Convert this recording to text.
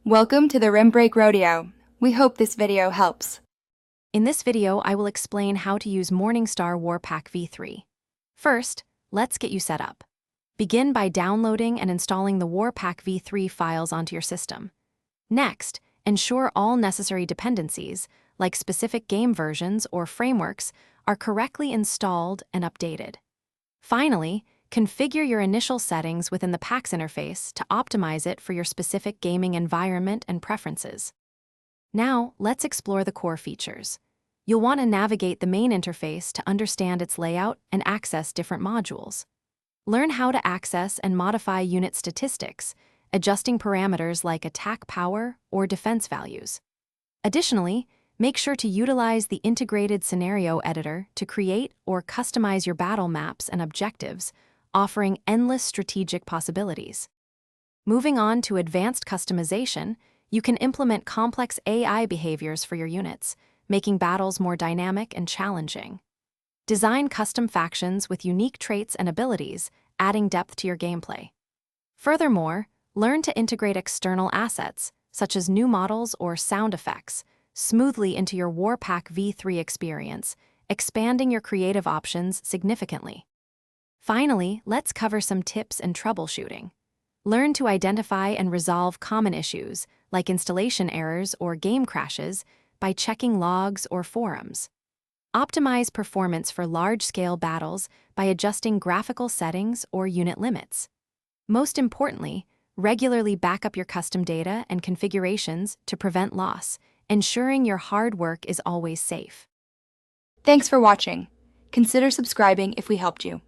Welcome to the Rim Break Rodeo. We hope this video helps. In this video, I will explain how to use Morningstar War Pack V3. First, let's get you set up. Begin by downloading and installing the War Pack V3 files onto your system. Next, ensure all necessary dependencies, like specific game versions or frameworks, are correctly installed and updated. Finally, configure your initial settings within the PAX interface to optimize it for your specific gaming environment and preferences. Now, let's explore the core features. You'll want to navigate the main interface to understand its layout and access different modules. Learn how to access and modify unit statistics, adjusting parameters like attack power or defense values. Additionally, make sure to utilize the integrated scenario editor to create or customize your battle maps and objectives, offering endless strategic possibilities. Moving on to advanced customization, you can implement complex AI behaviors for your units, making battles more dynamic and challenging. Design custom factions with unique traits and abilities, adding depth to your gameplay. Furthermore, learn to integrate external assets, such as new models or sound effects, smoothly into your War Pack V3 experience, expanding your creative options significantly. Finally, let's cover some tips and troubleshooting. Learn to identify and resolve common issues, like installation errors or game crashes, by checking logs or forums. Optimize performance for large-scale battles by adjusting graphical settings or unit limits. Most importantly, regularly back up your custom data and configurations to prevent loss, ensuring your hard work is always safe. Thanks for watching. Consider subscribing if we helped you.